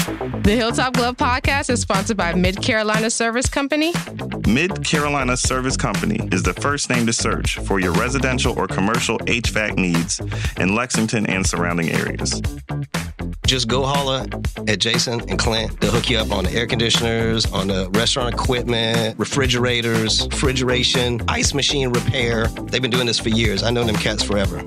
The Hilltop Glove Podcast is sponsored by Mid-Carolina Service Company. Mid-Carolina Service Company is the first name to search for your residential or commercial HVAC needs in Lexington and surrounding areas. Just go holler at Jason and Clint. They'll hook you up on the air conditioners, on the restaurant equipment, refrigerators, refrigeration, ice machine repair. They've been doing this for years. I know them cats forever.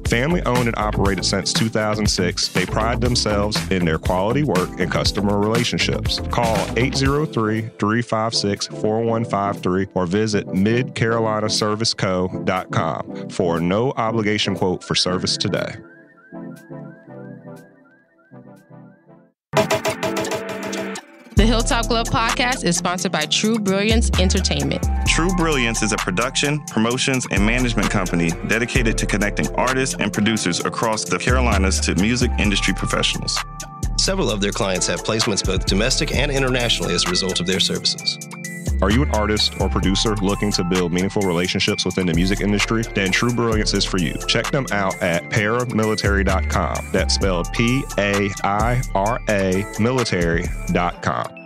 Family owned and operated since 2006, they pride themselves in their quality work and customer relationships. Call 803-356-4153 or visit midcarolinaserviceco.com for a no obligation quote for service today. The Hilltop Glove Podcast is sponsored by True Brilliance Entertainment. True Brilliance is a production, promotions, and management company dedicated to connecting artists and producers across the Carolinas to music industry professionals. Several of their clients have placements both domestic and internationally as a result of their services. Are you an artist or producer looking to build meaningful relationships within the music industry? Then True Brilliance is for you. Check them out at paramilitary.com. That's spelled P-A-I-R-A military.com.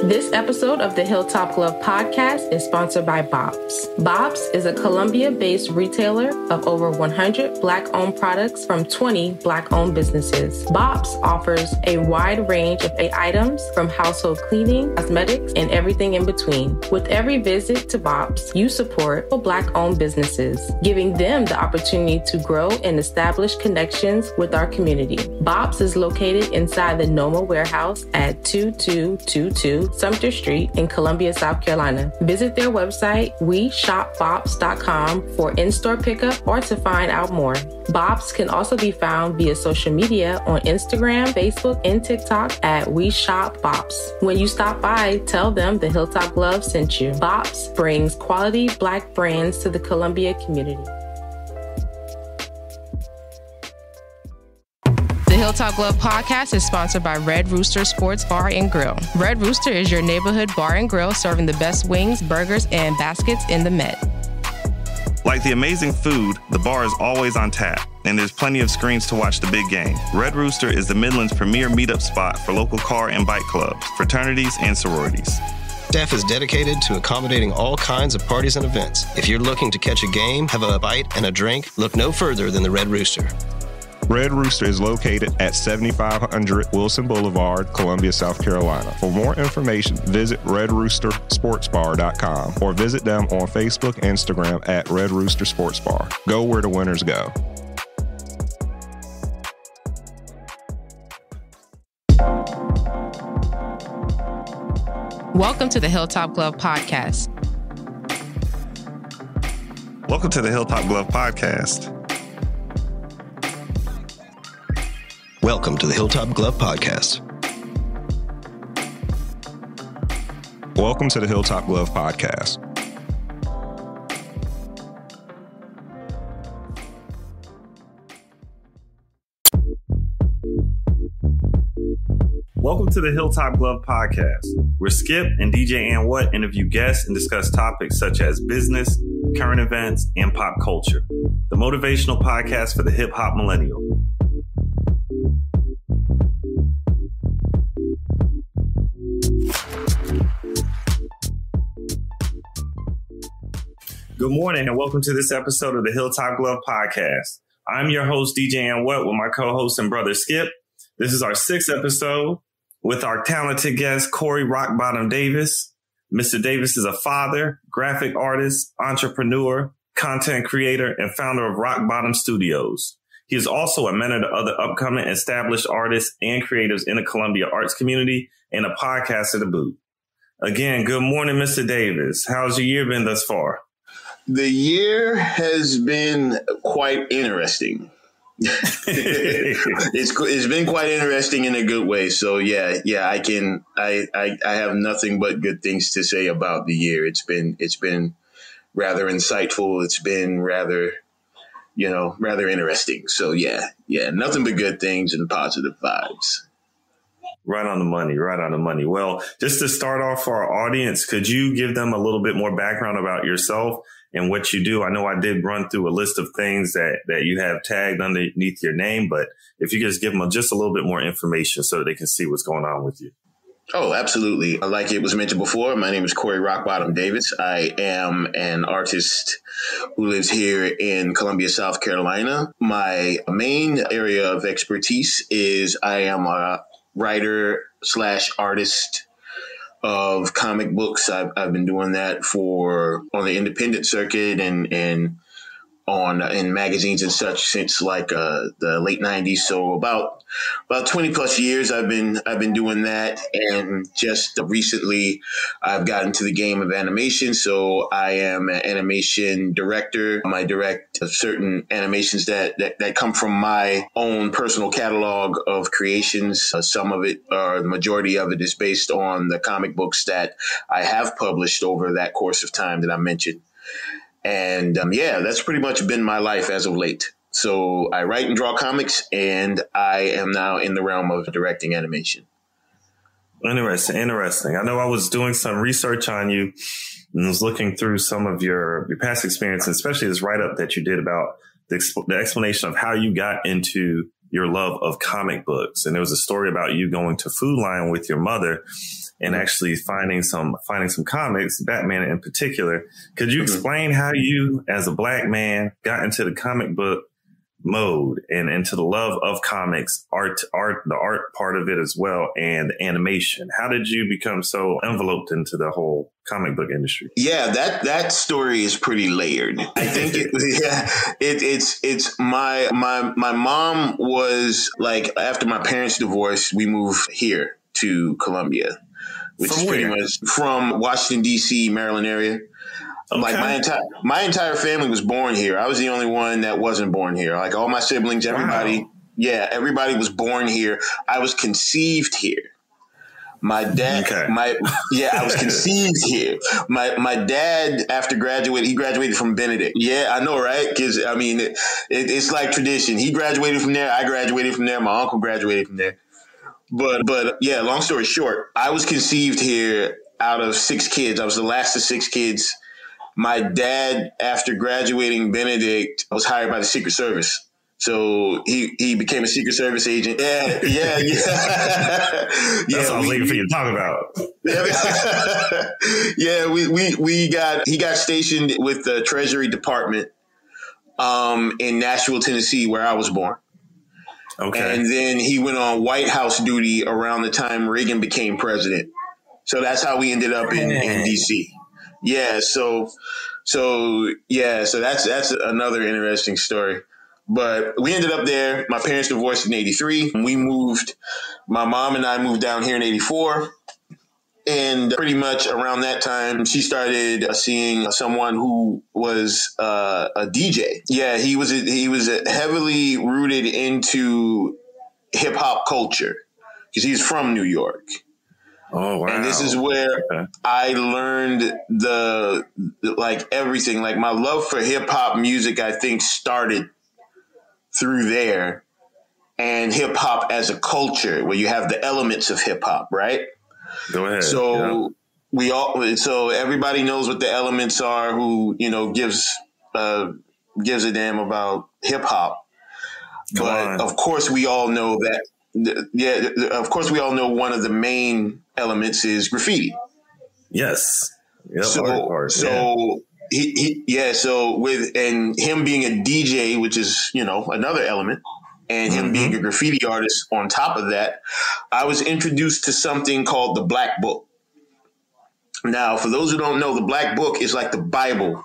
This episode of the Hilltop Glove Podcast is sponsored by Bob's. Bob's is a Columbia-based retailer of over 100 Black-owned products from 20 Black-owned businesses. Bob's offers a wide range of items from household cleaning, cosmetics, and everything in between. With every visit to Bob's, you support Black-owned businesses, giving them the opportunity to grow and establish connections with our community. Bob's is located inside the NOMA warehouse at 2222 Sumter Street in Columbia, South Carolina. Visit their website, weshopbobs.com, for in-store pickup or to find out more. Bob's can also be found via social media on Instagram, Facebook, and TikTok at weshopbobs. When you stop by, tell them the Hilltop Glove sent you. Bob's brings quality Black brands to the Columbia community. The Hilltop Glove Podcast is sponsored by Red Rooster Sports Bar and Grill. Red Rooster is your neighborhood bar and grill serving the best wings, burgers, and baskets in the Met. Like the amazing food, the bar is always on tap, and there's plenty of screens to watch the big game. Red Rooster is the Midland's premier meetup spot for local car and bike clubs, fraternities, and sororities. Staff is dedicated to accommodating all kinds of parties and events. If you're looking to catch a game, have a bite, and a drink, look no further than the Red Rooster. Red Rooster is located at 7500 Wilson Boulevard, Columbia, South Carolina. For more information, visit redroostersportsbar.com or visit them on Facebook, Instagram at Red Rooster Sports Bar. Go where the winners go. Welcome to the Hilltop Glove Podcast. Welcome to the Hilltop Glove Podcast. Welcome to the Hilltop Glove Podcast. Welcome to the Hilltop Glove Podcast. Welcome to the Hilltop Glove Podcast, where Skip and DJ And What interview guests and discuss topics such as business, current events, and pop culture. The motivational podcast for the hip-hop millennial. Good morning and welcome to this episode of the Hilltop Glove Podcast. I'm your host, DJ And What, with my co-host and brother Skip. This is our 6th episode with our talented guest, Corey Roc Bottom Davis. Mr. Davis is a father, graphic artist, entrepreneur, content creator, and founder of Roc Bottom Studios. He is also a mentor to other upcoming established artists and creatives in the Columbia arts community and a podcaster to boot. Again, good morning, Mr. Davis. How's your year been thus far? The year has been quite interesting. It's been quite interesting in a good way. So yeah, I have nothing but good things to say about the year. It's been rather insightful. It's been rather interesting. So yeah, nothing but good things and positive vibes. Right on the money. Well, just to start off for our audience, could you give them a little bit more background about yourself and what you do. I know I did run through a list of things that you have tagged underneath your name, but if you just give them just a little bit more information so that they can see what's going on with you. Oh, absolutely. Like it was mentioned before, my name is Corey Roc Bottom Davis. I am an artist who lives here in Columbia, South Carolina. My main area of expertise is I am a writer / artist of comic books. I've been doing that on the independent circuit and in magazines and such since like the late 90s. So about 20 plus years I've been doing that. And just recently I've gotten to the game of animation. So I am an animation director. I direct certain animations that come from my own personal catalog of creations. Some of it, or the majority of it, is based on the comic books that I have published over that course of time that I mentioned. And that's pretty much been my life as of late. So I write and draw comics, and I am now in the realm of directing animation. Interesting. I know I was doing some research on you and was looking through some of your past experience, and especially this write-up that you did about the explanation of how you got into your love of comic books. And there was a story about you going to Food Lion with your mother and actually finding some comics, Batman in particular. Could you explain how you, as a Black man, got into the comic book mode and into the love of comics, the art part of it as well, and animation? How did you become so enveloped into the whole comic book industry? Yeah, that story is pretty layered. I think it's my mom was like, after my parents divorced, we moved here to Columbia, which is pretty much from Washington, D.C., Maryland area. Okay. Like my entire family was born here. I was the only one that wasn't born here. Like all my siblings, everybody, everybody was born here. I was conceived here. My dad, I was conceived here. My dad, after he graduated from Benedict. Yeah, I know, right? Because I mean, it's like tradition. He graduated from there. I graduated from there. My uncle graduated from there. But yeah, long story short, I was conceived here out of 6 kids. I was the last of 6 kids. My dad, after graduating Benedict, was hired by the Secret Service. So he became a Secret Service agent. Yeah. That's what I was waiting for you to talk about. He got stationed with the Treasury Department in Nashville, Tennessee, where I was born. Okay. And then he went on White House duty around the time Reagan became president. So that's how we ended up in DC. Yeah. So that's another interesting story. But we ended up there. My parents divorced in 1983. My mom and I moved down here in 1984. And pretty much around that time, she started seeing someone who was a DJ. Yeah, he was heavily rooted into hip hop culture because he's from New York. Oh, wow. And this is where I learned everything. Like my love for hip hop music, I think, started through there, and hip hop as a culture where you have the elements of hip hop, right? Go ahead. So everybody knows what the elements are who, gives a damn about hip hop. But of course we all know that. Of course we all know one of the main elements is graffiti. Yes. Yep, so with him being a DJ, which is, another element, and him being a graffiti artist on top of that, I was introduced to something called the Black Book. Now, for those who don't know, the Black Book is like the Bible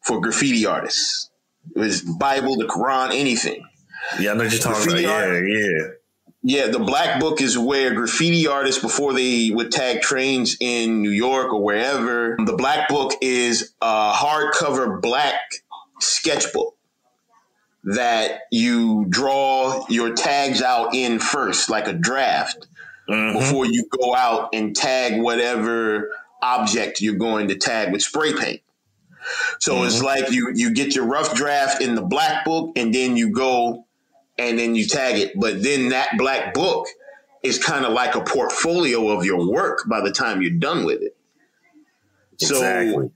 for graffiti artists. It was Bible, the Quran, anything. Yeah, I know what you're talking about. Yeah, the Black Book is where graffiti artists, before they would tag trains in New York or wherever, the Black Book is a hardcover black sketchbook that you draw your tags out in first, like a draft, before you go out and tag whatever object you're going to tag with spray paint. So it's like you get your rough draft in the Black Book, and then you go and then you tag it. But then that Black Book is kind of like a portfolio of your work by the time you're done with it. Exactly.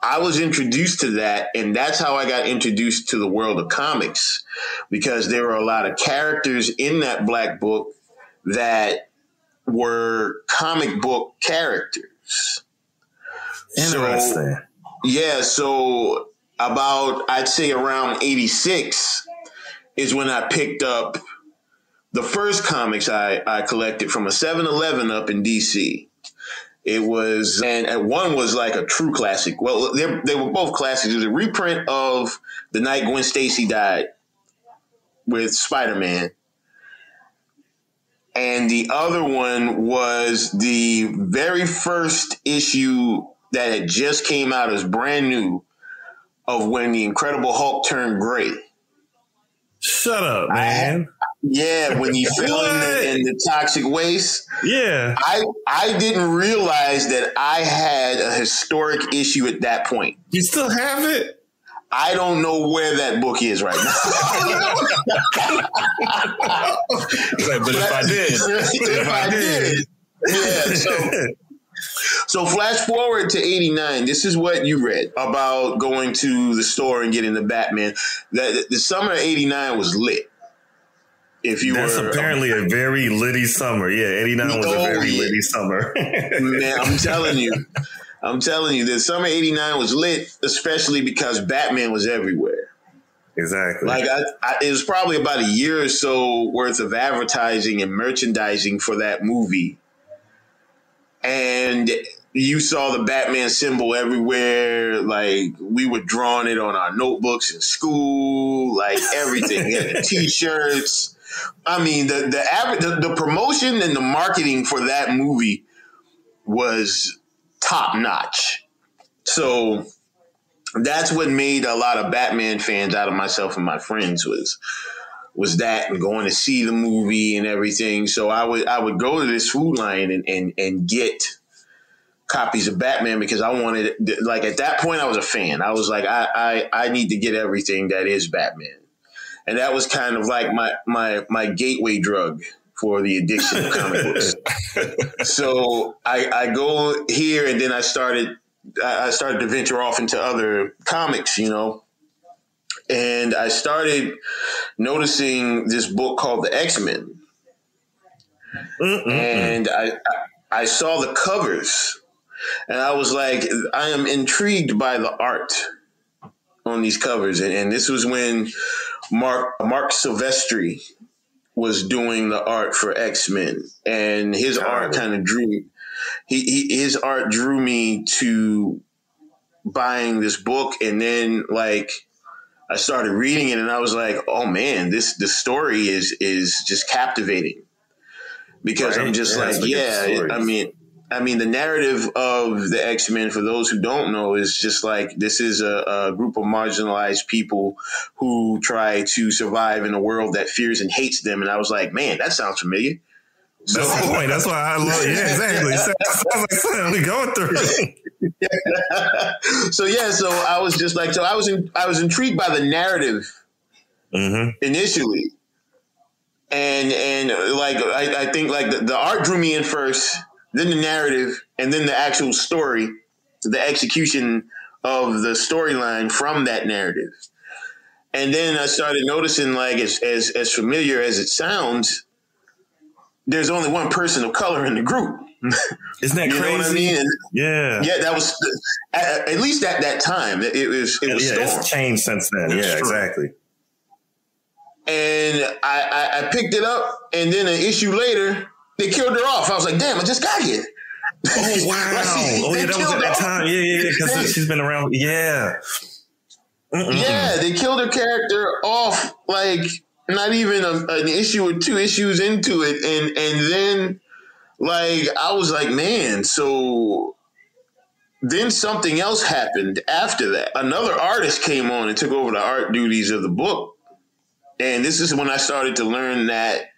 I was introduced to that, and that's how I got introduced to the world of comics, because there were a lot of characters in that Black book that were comic book characters. Interesting. So about, I'd say around 86 is when I picked up the first comics I collected from a 7-Eleven up in DC. It was, and one was like a true classic. Well, they were both classics. It was a reprint of The Night Gwen Stacy Died with Spider-Man. And the other one was the very first issue that had just came out as brand new of when the Incredible Hulk turned gray. Shut up, man. When he fell in the toxic waste. Yeah. I didn't realize that I had a historic issue at that point. You still have it? I don't know where that book is right now. But if I did. Yeah. So flash forward to 89. This is what you read about going to the store and getting the Batman. The summer of 89 was lit. That's apparently a very litty summer. Yeah, 89 was a very litty summer. Man, I'm telling you, the summer 89 was lit, especially because Batman was everywhere. Exactly. Like it was probably about a year or so worth of advertising and merchandising for that movie. And you saw the Batman symbol everywhere. Like, we were drawing it on our notebooks in school, like everything. We had the T-shirts. I mean, the promotion and the marketing for that movie was top notch. So that's what made a lot of Batman fans out of myself and my friends was that, and going to see the movie and everything. So I would go to this Food Lion and get copies of Batman, because I wanted, like, at that point I was a fan. I was like, I need to get everything that is Batman. And that was kind of like my gateway drug for the addiction of comic books. So I go here, and then I started to venture off into other comics, you know. And I started noticing this book called The X-Men. And I saw the covers, and I was like, I am intrigued by the art on these covers. And this was when Mark Silvestri was doing the art for X-Men, and his art kind of drew his art drew me to buying this book. And then, like, I started reading it, and I was like, oh man, the story is just captivating, because I'm just I mean, the narrative of the X-Men, for those who don't know, is just like, this is a group of marginalized people who try to survive in a world that fears and hates them. And I was like, man, that sounds familiar. So, that's the point. That's why I love it. Yeah, exactly. It sounds like something we going through. So I was just like, I was intrigued by the narrative initially. And like, I think like the art drew me in first, then the narrative, and then the actual story, the execution of the storyline from that narrative. And then I started noticing, like, as familiar as it sounds, there's only one person of color in the group. Isn't that crazy? Know what I mean? And yeah, that was at least at that time. It was Storm. It's changed since then. Yeah, exactly. And I picked it up, and then an issue later, they killed her off. I was like, damn, I just got here. Oh, wow. That was at that time. Yeah, because she's been around. Yeah. Yeah, they killed her character off, like, not even an issue or two issues into it. And then, like, I was like, man, so then something else happened after that. Another artist came on and took over the art duties of the book. And this is when I started to learn that,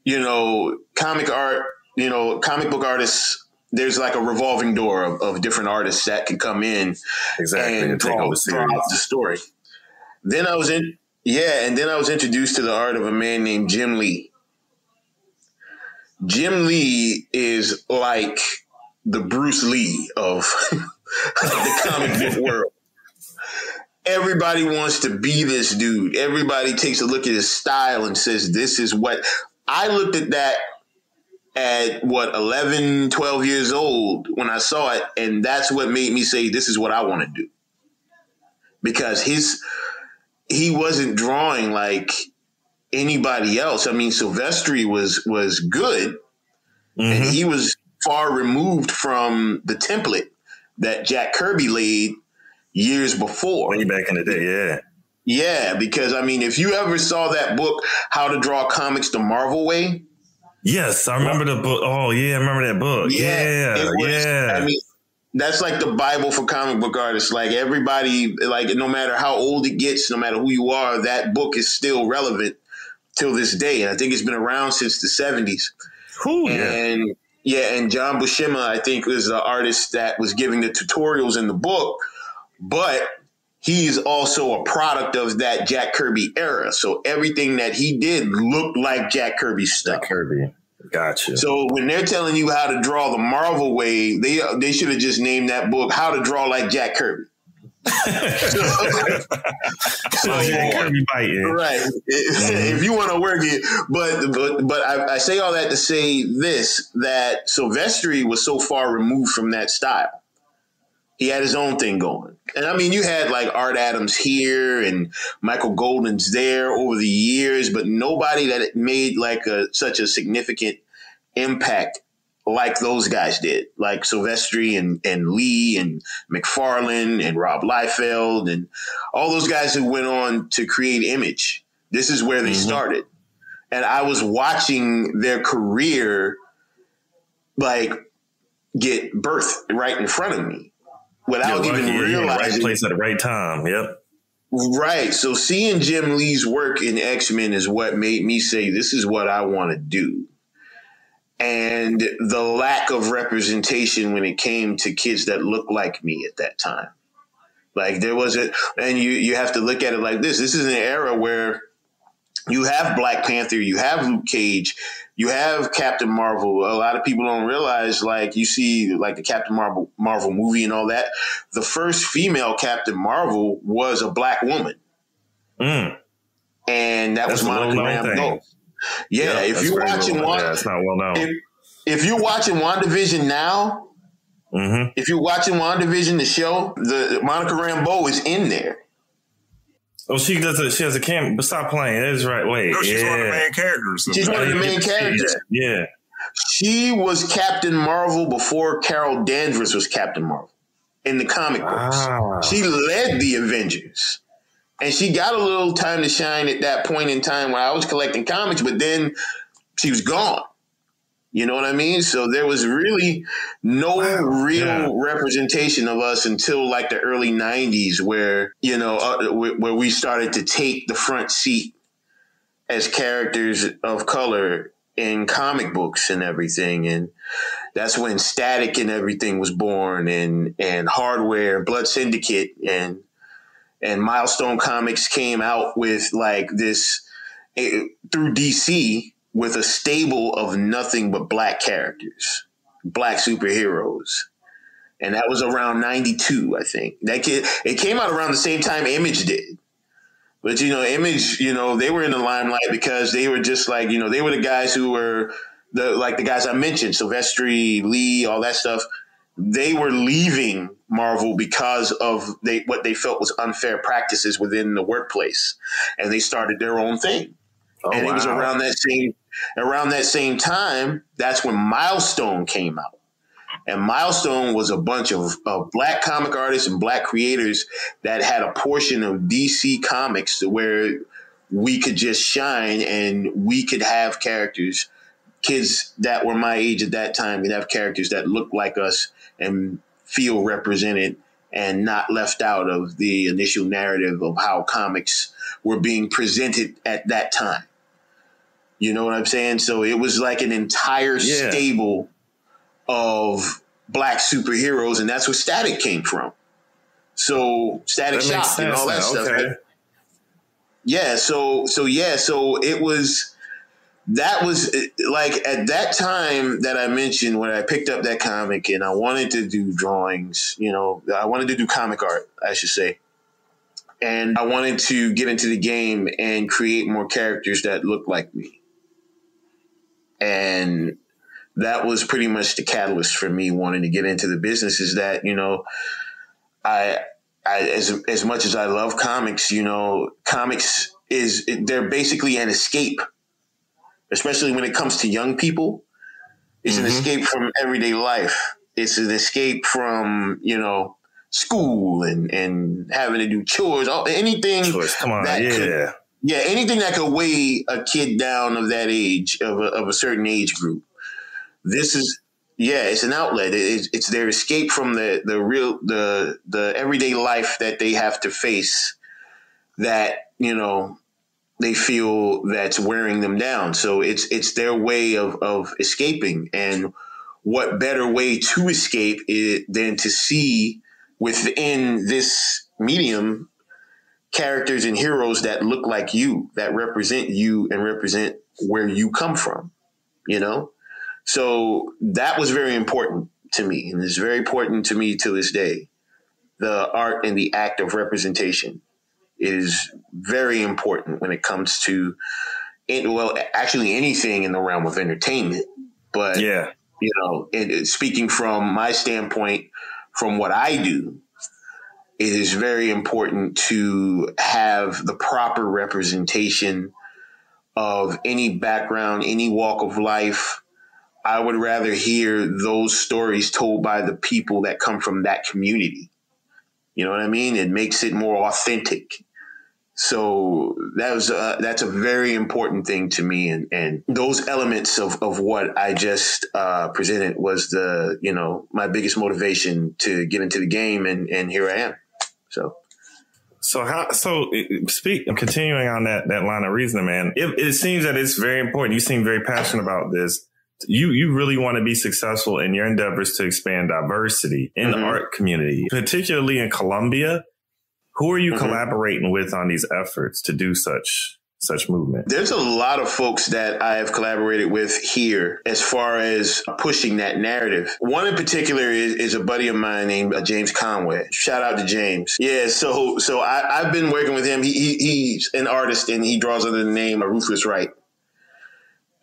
you know, comic book artists, there's like a revolving door of different artists that can come in and draw out the story. Then I was introduced to the art of a man named Jim Lee. Jim Lee is like the Bruce Lee of of the comic book world. Everybody wants to be this dude. Everybody takes a look at his style and says, this is what I looked at that at 11, 12 years old when I saw it. And that's what made me say, this is what I want to do. Because he wasn't drawing like anybody else. I mean, Silvestri was good, and he was far removed from the template that Jack Kirby laid years before. Way back in the day, yeah. Yeah, because, I mean, if you ever saw that book, How to Draw Comics the Marvel Way. Yes, I remember the book. Oh, yeah, I remember that book. Yeah. I mean, that's like the Bible for comic book artists. Like everybody, like no matter how old it gets, no matter who you are, that book is still relevant till this day. And I think it's been around since the 70s. Ooh, and John Buscema, I think, was the artist that was giving the tutorials in the book. But he's also a product of that Jack Kirby era. So everything that he did looked like Jack Kirby stuff. Jack Kirby. Gotcha. So when they're telling you how to draw the Marvel way, they should have just named that book How to Draw Like Jack Kirby. so Jack Kirby biting. Right. If you want to work it. But I say all that to say this, that Silvestri was so far removed from that style. He had his own thing going. And I mean, you had like Art Adams here and Michael Golden's there over the years, but nobody that made like such a significant impact like those guys did, like Silvestri and Lee and McFarlane and Rob Liefeld and all those guys who went on to create Image. This is where they started. And I was watching their career like get birthed right in front of me. Without even realizing, right place at the right time. Yep. Right. So seeing Jim Lee's work in X-Men is what made me say, this is what I want to do. And the lack of representation when it came to kids that looked like me at that time. Like there wasn't, and you have to look at it like this. This is an era where you have Black Panther, you have Luke Cage, you have Captain Marvel. A lot of people don't realize, like, you see, like, the Captain Marvel movie and all that. The first female Captain Marvel was a Black woman. And that was Monica Rambeau. Yeah, if you're watching it's not well known. If you're watching WandaVision now, if you're watching WandaVision, the show, the Monica Rambeau is in there. Oh, she has a camera, but stop playing. That is right. Wait. No, she's one of the main characters. She's one of the main characters. Yeah. She was Captain Marvel before Carol Danvers was Captain Marvel in the comic books. She led the Avengers. And she got a little time to shine at that point in time when I was collecting comics, but then she was gone. You know what I mean? So there was really no real representation of us until like the early 90s where, you know, where we started to take the front seat as characters of color in comic books and everything. And that's when Static and everything was born, and Hardware, Blood Syndicate, and Milestone Comics came out with like this through DC with a stable of nothing but Black characters, Black superheroes. And that was around 92, I think. It came out around the same time Image did. But, you know, Image, you know, they were in the limelight because they were just like, you know, they were the guys who were the guys I mentioned, Silvestri, Lee, all that stuff. They were leaving Marvel because of what they felt was unfair practices within the workplace. And they started their own thing. It was around that same time, that's when Milestone came out. And Milestone was a bunch of Black comic artists and Black creators that had a portion of DC Comics to where we could just shine and we could have characters. Kids that were my age at that time could have characters that looked like us and feel represented and not left out of the initial narrative of how comics were being presented at that time. You know what I'm saying? So it was like an entire stable of Black superheroes, and that's where Static came from. So Static Shock and all that stuff. Right? Yeah. So it was that was like at that time that I mentioned when I picked up that comic and I wanted to do drawings, I wanted to do comic art, I should say. And I wanted to get into the game and create more characters that looked like me. And that was pretty much the catalyst for me wanting to get into the business, is that, I as much as I love comics, comics they're basically an escape, especially when it comes to young people. It's an escape from everyday life. It's an escape from, school and having to do chores, anything. Come on, anything that could weigh a kid down of that age, of a certain age group. This is, it's an outlet. It's their escape from the everyday life that they have to face, that, they feel that's wearing them down. So it's their way of escaping. And what better way to escape than to see within this medium characters and heroes that look like you, that represent you and represent where you come from, So that was very important to me, and it's very important to me to this day. The art and the act of representation is very important when it comes to actually anything in the realm of entertainment. But, speaking from my standpoint, from what I do, it is very important to have the proper representation of any background, any walk of life. I would rather hear those stories told by the people that come from that community. You know what I mean? It makes it more authentic. So that's a very important thing to me. And those elements of what I just presented was my biggest motivation to get into the game. And here I am. Continuing on that line of reasoning, man, it seems that it's very important. You seem very passionate about this. You really want to be successful in your endeavors to expand diversity in the art community, particularly in Colombia. Who are you collaborating with on these efforts to do such movement? There's a lot of folks that I have collaborated with here as far as pushing that narrative. One in particular is a buddy of mine named James Conway. Shout out to James. Yeah, so I've been working with him. He's an artist and he draws under the name of Ruthless Wright.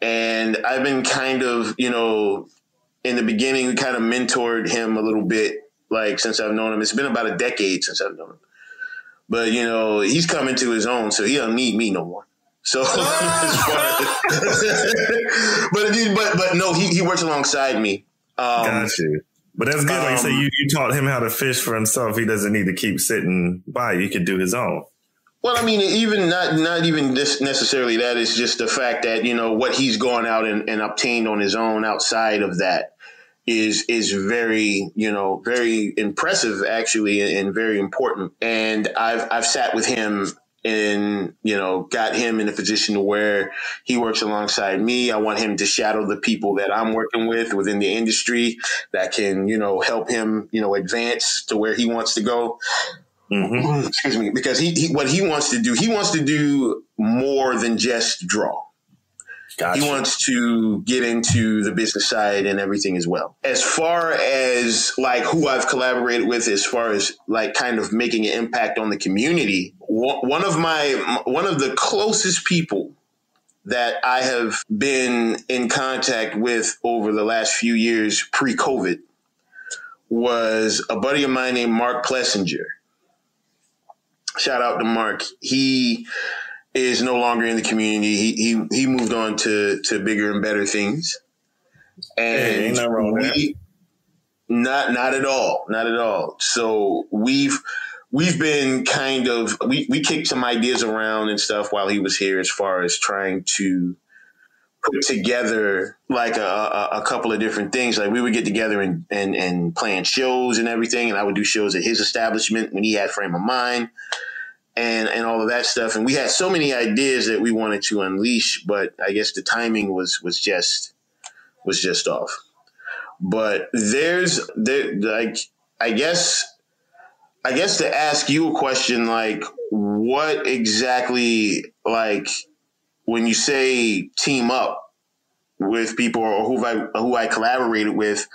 And I've been kind of, in the beginning, kind of mentored him a little bit, like since I've known him. It's been about a decade since I've known him. But, he's coming to his own, so he don't need me no more. So, but no, he works alongside me. Got you. But that's good. Like you say, you taught him how to fish for himself. He doesn't need to keep sitting by. He could do his own. Well, I mean, even not even this necessarily that. It's just the fact that, what he's gone out and obtained on his own outside of that is very, very impressive, actually, and very important. And I've sat with him and, got him in a position where he works alongside me. I want him to shadow the people that I'm working with within the industry that can, help him, advance to where he wants to go. Excuse me, because what he wants to do more than just draw. Gotcha. He wants to get into the business side and everything as well. As far as like who I've collaborated with, as far as like kind of making an impact on the community, one of the closest people that I have been in contact with over the last few years pre-COVID was a buddy of mine named Mark Plessinger. Shout out to Mark. He is no longer in the community. He moved on to bigger and better things. And ain't nothing wrong with that. Not at all. So we've been kind of we kicked some ideas around and stuff while he was here, as far as trying to put together like a couple of different things. Like we would get together and plan shows and everything, and I would do shows at his establishment when he had Frame of Mind and all of that stuff. And we had so many ideas that we wanted to unleash, but I guess the timing was just off. But I guess to ask you a question, like what exactly, like when you say team up with people or who I collaborated with,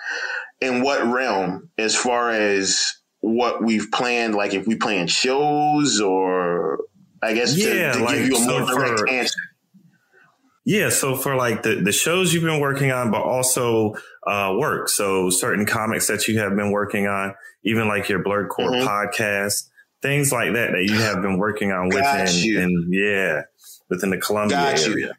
in what realm, as far as what we've planned, like if we plan shows, or I guess to give you a more direct answer. Yeah, so for like the shows you've been working on, but also work. So certain comics that you have been working on, even like your Blurred Core podcast, things like that you have been working on within the Columbia area.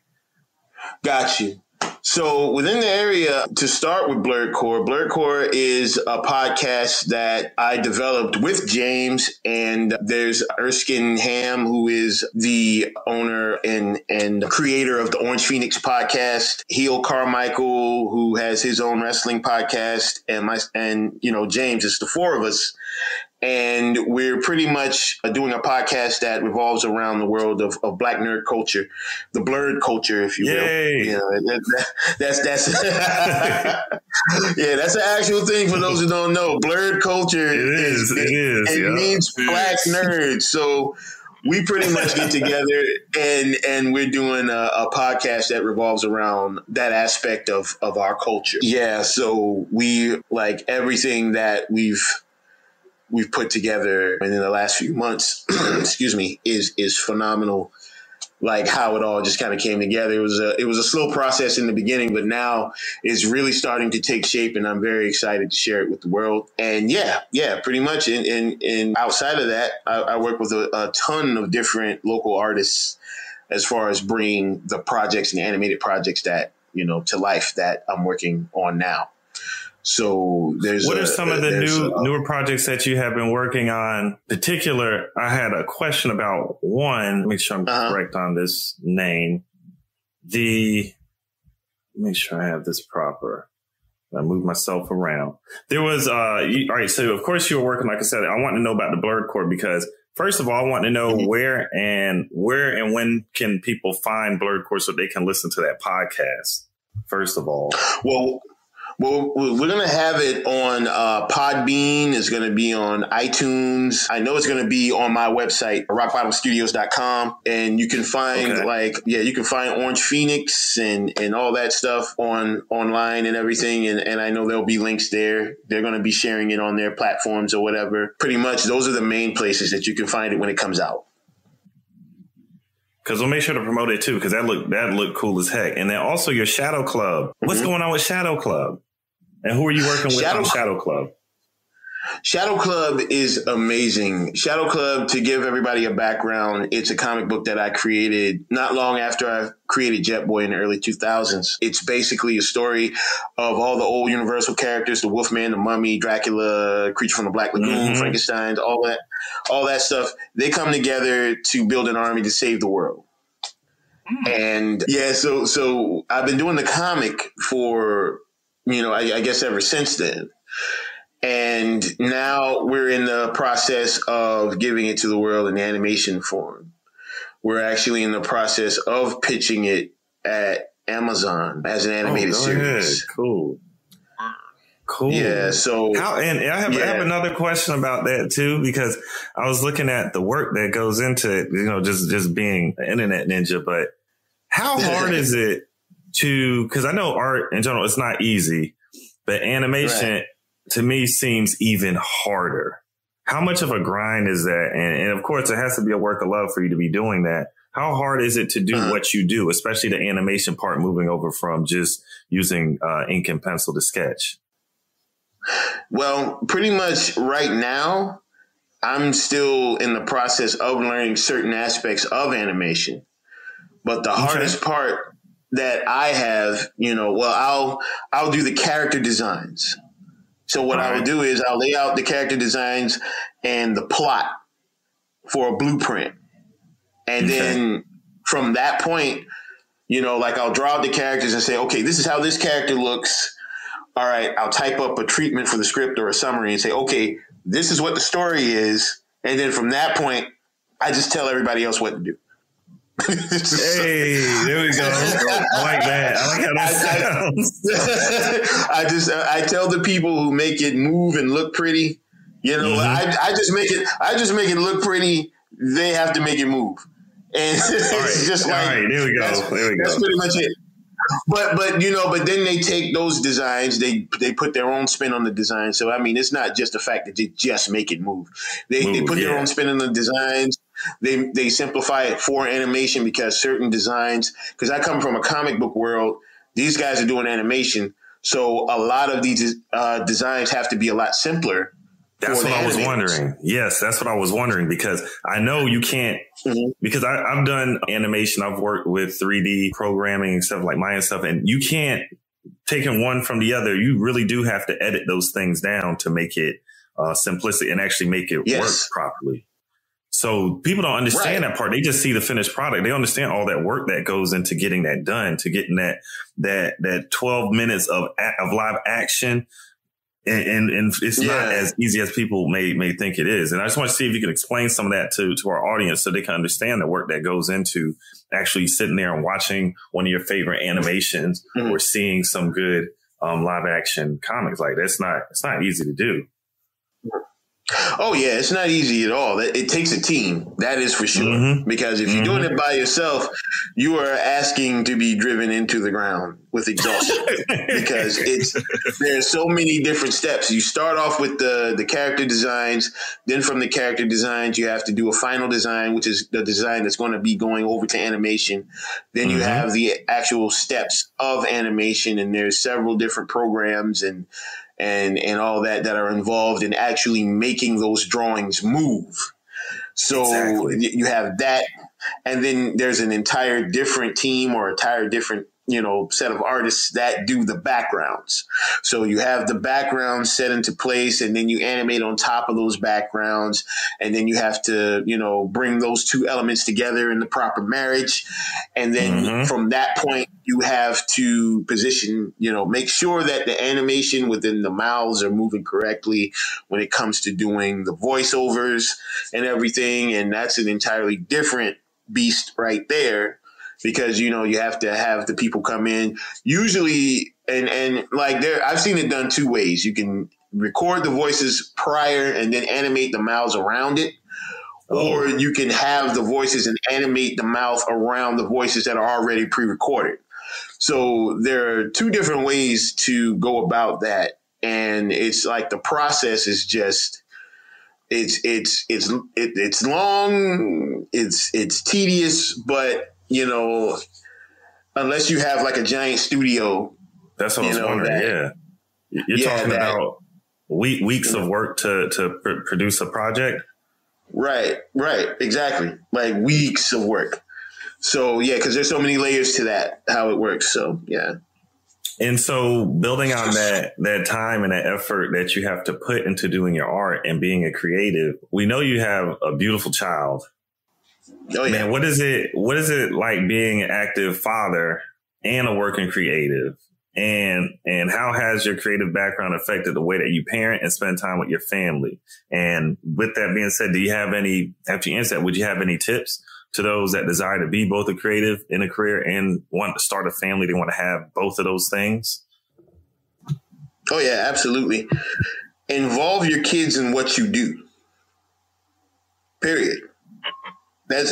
Got you. So within the area, to start with Blurred Core is a podcast that I developed with James, and there's Erskine Ham, who is the owner and creator of the Orange Phoenix podcast, Heel Carmichael, who has his own wrestling podcast, and James. It's the four of us. And we're pretty much doing a podcast that revolves around the world of Black nerd culture, the blurred culture, if you will. That's that's an actual thing for those who don't know. Blurred culture it means Black nerds. So we pretty much get together and we're doing a podcast that revolves around that aspect of our culture. Yeah, so we like everything that we've put together in the last few months, excuse me, is phenomenal. Like how it all just kind of came together. It was a slow process in the beginning, but now it's really starting to take shape, and I'm very excited to share it with the world. And pretty much. And outside of that, I work with a ton of different local artists as far as bringing the projects and the animated projects that, to life that I'm working on now. So what are some of the newer projects that you have been working on? Particular, I had a question about one. Make sure I'm correct on this name. Make sure I have this proper. I move myself around. There was all right. So of course you were working. Like I said, I want to know about the Blurred Core because first of all, I want to know where and when can people find Blurred Core so they can listen to that podcast. First of all, Well, we're going to have it on Podbean. It's going to be on iTunes. I know it's going to be on my website, rocbottomstudios.com. And you can find you can find Orange Phoenix and all that stuff online and everything. And I know there'll be links there. They're going to be sharing it on their platforms or whatever. Pretty much those are the main places that you can find it when it comes out. Because we'll make sure to promote it too, because that looked cool as heck. And then also your Shadow Club. What's going on with Shadow Club? And who are you working with on Shadow Club? Shadow Club is amazing. Shadow Club, to give everybody a background, it's a comic book that I created not long after I created Jet Boy in the early 2000s. It's basically a story of all the old Universal characters, the Wolfman, the Mummy, Dracula, Creature from the Black Lagoon, Frankenstein, all that stuff. They come together to build an army to save the world. And so I've been doing the comic for, I guess ever since then. And now we're in the process of giving it to the world in animation form. We're actually in the process of pitching it at Amazon as an animated series. Cool. Yeah. So I have another question about that too, because I was looking at the work that goes into it, just being an internet ninja, but how hard is it because I know art in general, it's not easy, but animation to me seems even harder. How much of a grind is that? And of course, it has to be a work of love for you to be doing that. How hard is it to do what you do, especially the animation part, moving over from just using ink and pencil to sketch? Well, pretty much right now, I'm still in the process of learning certain aspects of animation. But the hardest part that I have, I'll do the character designs. So what I will do is I'll lay out the character designs and the plot for a blueprint. And then from that point, I'll draw out the characters and say, okay, this is how this character looks. All right, I'll type up a treatment for the script or a summary and say, okay, this is what the story is. And then from that point, I just tell everybody else what to do. Hey, there we go. I like that. I like how that sounds. I tell the people who make it move and look pretty, I just make it look pretty. They have to make it move. And it's just like, all right, there we go. That's pretty much it. But then they take those designs, they put their own spin on the design. So I mean, it's not just the fact that they just make it move. They put their own spin on the designs. They simplify it for animation because certain designs. Because I come from a comic book world, these guys are doing animation, so a lot of these designs have to be a lot simpler. That's what I was wondering. Yes, that's what I was wondering, because I know you can't, because I've done animation. I've worked with 3D programming and stuff like Maya stuff, and you can't taking one from the other. You really do have to edit those things down to make it simplistic and actually make it work properly. So people don't understand that part. They just see the finished product. They understand all that work that goes into getting that done, to getting that 12 minutes of live action. And it's not as easy as people may think it is. And I just want to see if you can explain some of that to our audience so they can understand the work that goes into actually sitting there and watching one of your favorite animations or seeing some good live action comics. Like it's not easy to do. Oh, yeah, it's not easy at all. It takes a team. That is for sure. Because if you're doing it by yourself, you are asking to be driven into the ground with exhaustion because there's so many different steps. You start off with the character designs. Then from the character designs, you have to do a final design, which is the design that's going to be going over to animation. Then you have the actual steps of animation, and there's several different programs and all that are involved in actually making those drawings move. So you have that. And then there's an entire different team or entire different, set of artists that do the backgrounds. So you have the backgrounds set into place, and then you animate on top of those backgrounds. And then you have to, bring those two elements together in the proper marriage. And then from that point, you have to position, make sure that the animation within the mouths are moving correctly when it comes to doing the voiceovers and everything. And that's an entirely different beast right there, because, you have to have the people come in usually. And like I've seen it done two ways. You can record the voices prior and then animate the mouths around it. Or you can have the voices and animate the mouth around the voices that are already pre-recorded. So there are two different ways to go about that. And it's like the process is just, it's long, it's tedious, but unless you have like a giant studio. That's what I was wondering. You're talking about weeks of work to produce a project. Right. Exactly. Like weeks of work. So, because there's so many layers to that, how it works. So, yeah. And so building on that time and that effort that you have to put into doing your art and being a creative, we know you have a beautiful child. Oh, yeah. Man, what is it like being an active father and a working creative? And how has your creative background affected the way that you parent and spend time with your family? And with that being said, after you answer that, would you have any tips to those that desire to be both a creative in a career and want to start a family? They want to have both of those things. Oh, yeah, absolutely. Involve your kids in what you do. Period. Now,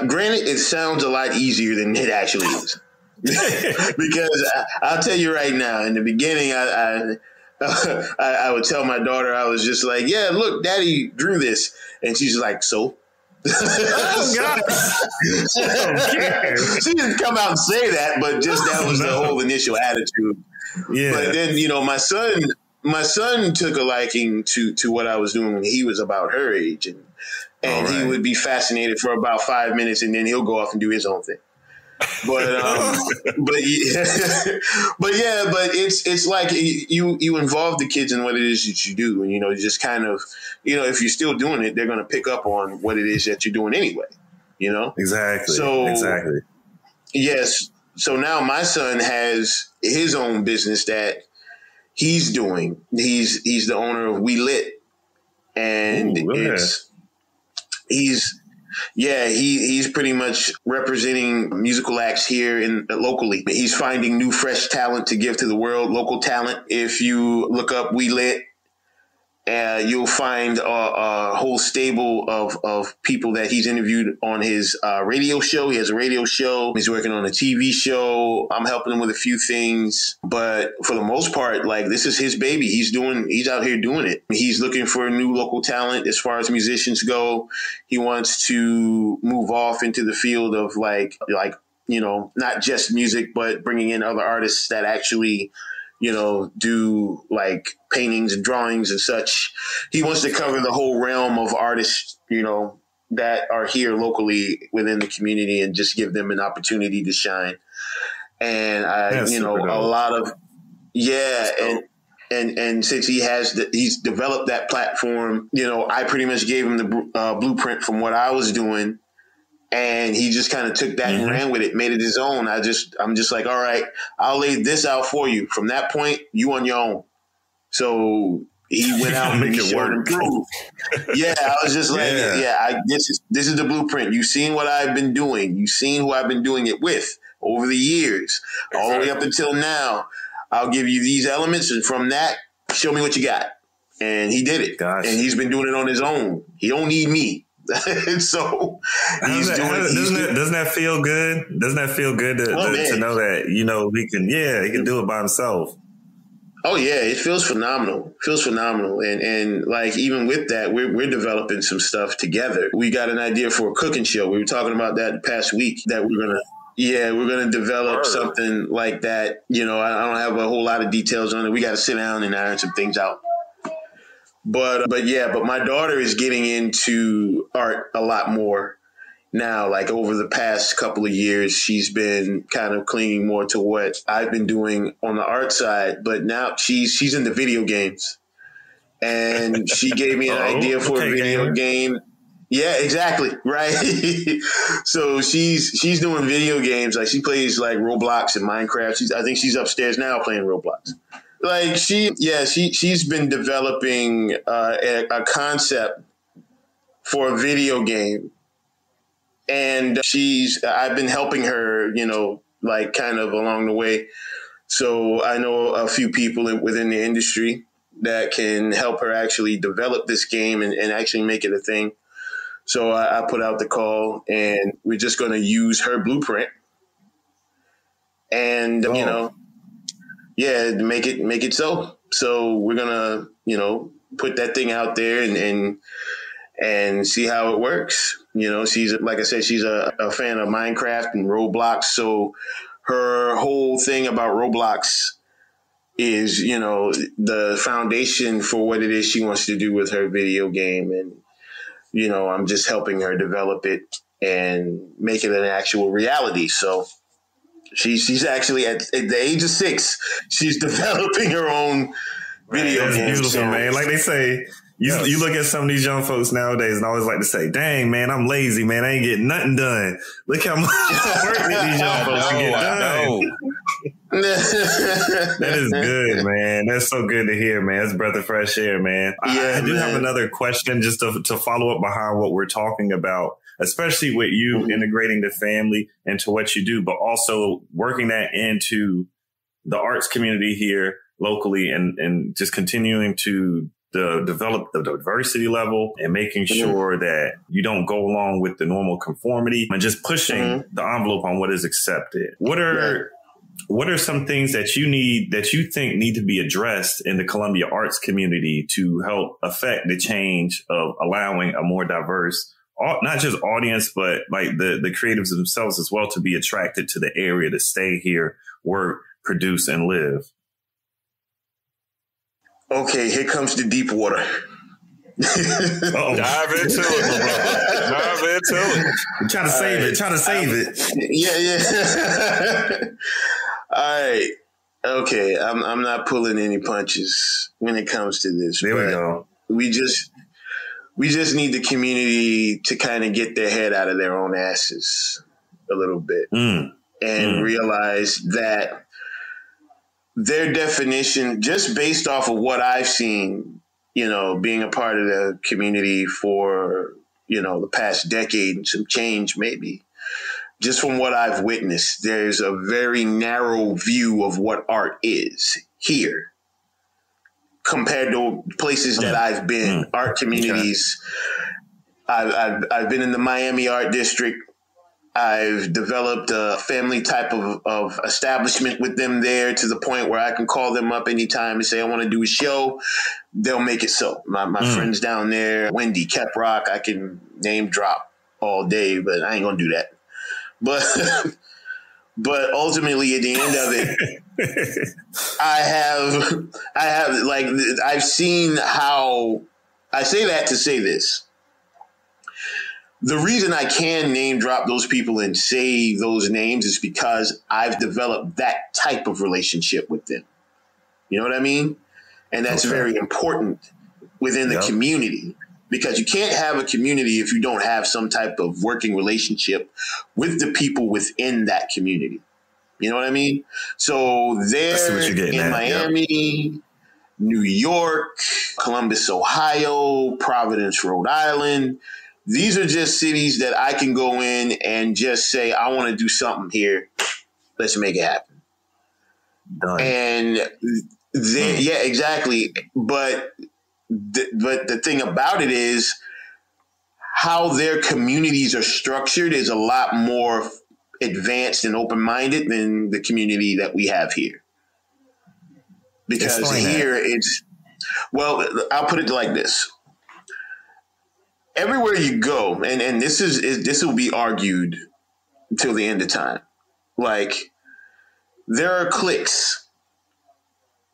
granted, it sounds a lot easier than it actually is. Because I'll tell you right now, in the beginning, I would tell my daughter, I was just like, yeah, look, Daddy drew this. And she's like, so? Oh, God. She didn't come out and say that, but just that was the whole initial attitude. Yeah. But then, my son took a liking to what I was doing when he was about her age. And he would be fascinated for about 5 minutes, and then he'll go off and do his own thing. But it's like you involve the kids in what it is that you do, and you just kind of if you're still doing it, they're going to pick up on what it is that you're doing anyway. Exactly. So exactly. Yes. So now my son has his own business that he's doing. He's the owner of We Lit, and he's pretty much representing musical acts here locally. He's finding new, fresh talent to give to the world, local talent. If you look up We Lit You'll find a whole stable of people that he's interviewed on his radio show. He has a radio show. He's working on a TV show. I'm helping him with a few things. But for the most part, like, this is his baby. He's out here doing it. He's looking for new local talent as far as musicians go. He wants to move off into the field of like, not just music, but bringing in other artists that actually, do like paintings and drawings and such. He wants to cover the whole realm of artists, that are here locally within the community and just give them an opportunity to shine. And a lot of, and since he's developed that platform, I pretty much gave him the blueprint from what I was doing. And he just kind of took that and ran with it, made it his own. I'm just like, all right, I'll lay this out for you. From that point, you on your own. So he went out and he showed and proved. Yeah, I was just like, this is the blueprint. You've seen what I've been doing. You've seen who I've been doing it with over the years, all the way up until now. I'll give you these elements, and from that, show me what you got. And he did it. Gosh. And he's been doing it on his own. He don't need me. So doesn't that feel good? Doesn't that feel good to know that he can do it by himself? Oh yeah, it feels phenomenal. And like, even with that, we're developing some stuff together. We got an idea for a cooking show. We were talking about that the past week, that we're gonna develop something like that. I don't have a whole lot of details on it. We got to sit down and iron some things out. But my daughter is getting into art a lot more now. Like, over the past couple of years, she's been kind of clinging more to what I've been doing on the art side. But now she's into video games, and she gave me an idea for a video game. Yeah, exactly. Right. So she's doing video games. Like, she plays like Roblox and Minecraft. I think she's upstairs now playing Roblox. Like, she's been developing a concept for a video game, and I've been helping her, like, kind of along the way. So I know a few people within the industry that can help her actually develop this game and actually make it a thing. So I put out the call, and we're just going to use her blueprint, and make it so. So we're gonna, put that thing out there and see how it works. She's, like I said, she's a fan of Minecraft and Roblox. So her whole thing about Roblox is, the foundation for what it is she wants to do with her video game. And, I'm just helping her develop it and make it an actual reality. So she's actually at the age of 6, she's developing her own video game. That's beautiful, man. Like they say, you look at some of these young folks nowadays, and I always like to say, dang, man, I'm lazy, man. I ain't getting nothing done. Look how much work these young folks can get done. That is good, man. That's so good to hear, man. It's a breath of fresh air, man. I do have another question just to follow up behind what we're talking about, especially with you integrating the family into what you do, but also working that into the arts community here locally, and just continuing to develop the diversity level and making sure that you don't go along with the normal conformity and just pushing the envelope on what is accepted. What are some things that you think need to be addressed in the Columbia arts community to help affect the change of allowing a more diverse, not just audience, but like the creatives themselves as well, to be attracted to the area, to stay here, work, produce, and live? Okay, here comes the deep water. Dive into it, my brother. Dive into it. I'm trying to save it. Yeah. All right. Okay, I'm not pulling any punches when it comes to this. There we go. We just need the community to kind of get their head out of their own asses a little bit and realize that their definition, just based off of what I've seen, being a part of the community for, the past decade and some change, maybe, just from what I've witnessed, there's a very narrow view of what art is here compared to places that I've been, art communities. Okay. I've been in the Miami Art District. I've developed a family type of establishment with them there, to the point where I can call them up anytime and say, I want to do a show. They'll make it so. My friends down there, Wendy, Keprock, I can name drop all day, but I ain't going to do that. But ultimately, at the end of it, I've seen how, I say that to say this. The reason I can name drop those people and say those names is because I've developed that type of relationship with them. You know what I mean? And that's very important within the community, because you can't have a community if you don't have some type of working relationship with the people within that community. You know what I mean? So there in Miami, New York, Columbus, Ohio, Providence, Rhode Island, these are just cities that I can go in and just say, I want to do something here. Let's make it happen. Done. And then, yeah, exactly. But the thing about it is how their communities are structured is a lot more advanced and open-minded than the community that we have here. Because here it's, well, I'll put it like this. Everywhere you go, and this will be argued until the end of time. Like, there are cliques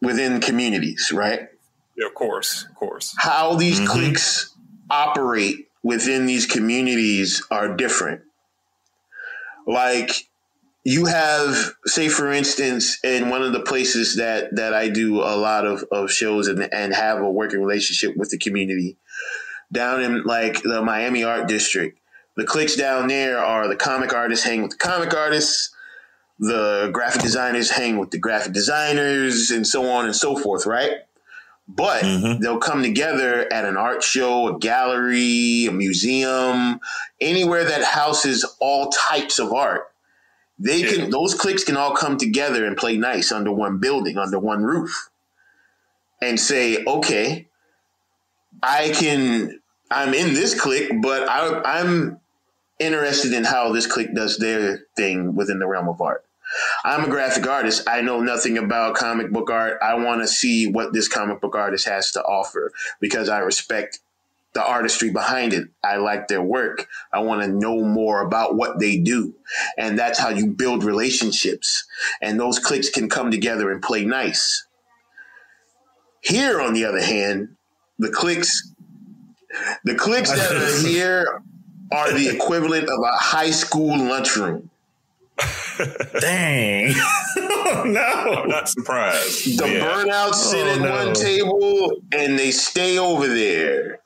within communities, right? Yeah, of course. How these cliques operate within these communities are different. Like, you have, say, for instance, in one of the places that I do a lot of shows and have a working relationship with the community, down in like the Miami Art District, the cliques down there are the comic artists hang with the comic artists, the graphic designers hang with the graphic designers, and so on and so forth, right? But they'll come together at an art show, a gallery, a museum, anywhere that houses all types of art. Those cliques can all come together and play nice under one building, under one roof, and say, okay, I'm in this clique, but I'm interested in how this clique does their thing within the realm of art. I'm a graphic artist. I know nothing about comic book art. I want to see what this comic book artist has to offer because I respect the artistry behind it. I like their work. I want to know more about what they do. And that's how you build relationships. And those cliques can come together and play nice. Here, on the other hand, the cliques that are here are the equivalent of a high school lunchroom. Dang. No. I'm not surprised. The burnouts sit at one table and they stay over there.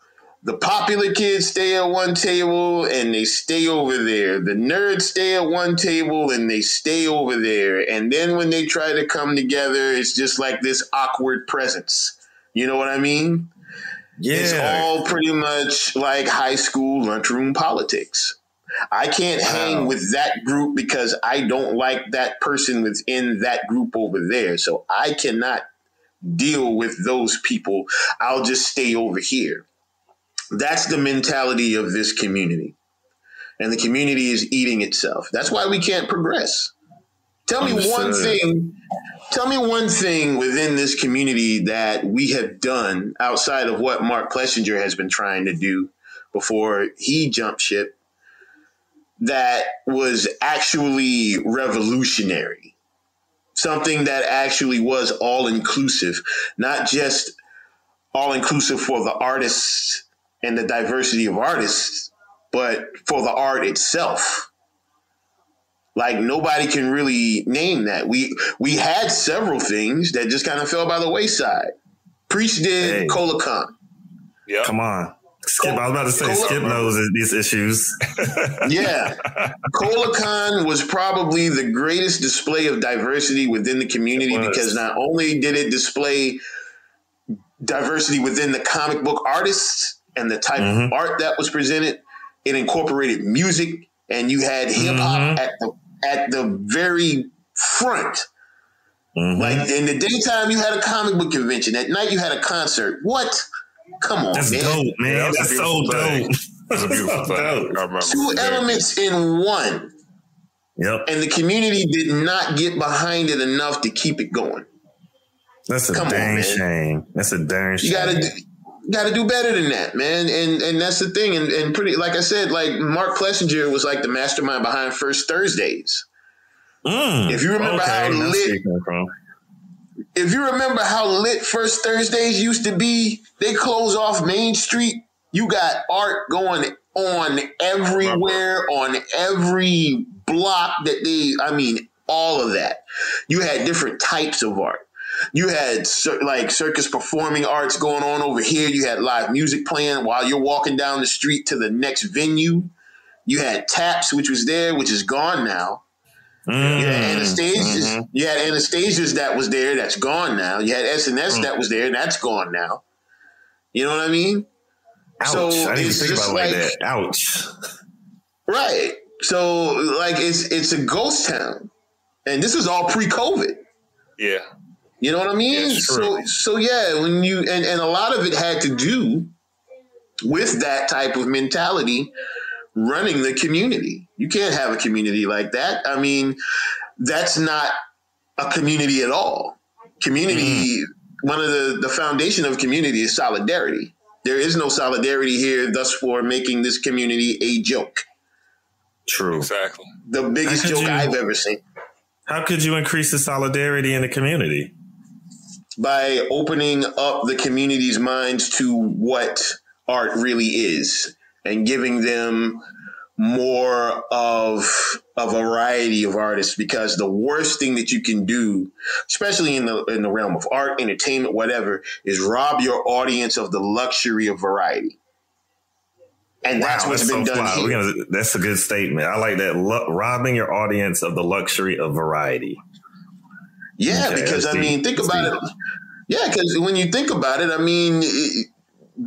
The popular kids stay at one table and they stay over there. The nerds stay at one table and they stay over there. And then when they try to come together, it's just like this awkward presence. You know what I mean? Yeah. It's all pretty much like high school lunchroom politics. I can't hang with that group because I don't like that person within that group over there. So I cannot deal with those people. I'll just stay over here. That's the mentality of this community. And the community is eating itself. That's why we can't progress. Tell me one thing within this community that we have done outside of what Mark Plessinger has been trying to do before he jumped ship that was actually revolutionary. Something that actually was all-inclusive, not just all-inclusive for the artists and the diversity of artists, but for the art itself. Like, nobody can really name that. We had several things that just kind of fell by the wayside. Preach did Cola-Con. Yep. Come on. Skip, I was about to say, Skip knows these issues. Yeah. Cola-Con was probably the greatest display of diversity within the community because not only did it display diversity within the comic book artists and the type of art that was presented, it incorporated music, and you had hip-hop at the very front Mm-hmm. Like in the daytime, you had a comic book convention. At night, you had a concert. What? Come on, That's man. dope, man. Yeah, that's so dope. That's a beautiful thing. I remember. Two elements in one. Yep. And the community did not get behind it enough to keep it going. That's a dang shame. That's a darn shame. You gotta do better than that, man. And that's the thing. And pretty, like I said, like Mark Plessinger was like the mastermind behind First Thursdays. If you remember how lit First Thursdays used to be, they close off Main Street. You got art going on everywhere, on every block all of that. You had different types of art. You had like circus performing arts going on over here. You had live music playing while you're walking down the street to the next venue. You had Taps, which was there, which is gone now. You had Anastasia's. You had Anastasia's that was there. That's gone now. You had SNS that was there. That's gone now. You know what I mean? Ouch. So I didn't it's think just about it like that. Ouch. Right. So like it's a ghost town, and this was all pre-COVID. Yeah. You know what I mean? Yeah, so yeah, when you and a lot of it had to do with that type of mentality running the community. You can't have a community like that. I mean, that's not a community at all. Community, one of the foundation of community is solidarity. There is no solidarity here, thus for making this community a joke. True. Exactly. The biggest joke I've ever seen. How could you increase the solidarity in the community? By opening up the community's minds to what art really is and giving them more of a variety of artists, because the worst thing that you can do, especially in the realm of art, entertainment, whatever, is rob your audience of the luxury of variety. And that's what's been done here. That's a good statement. I like that. Robbing your audience of the luxury of variety. Yeah, okay, because I mean, think about it. Yeah, because when you think about it, I mean,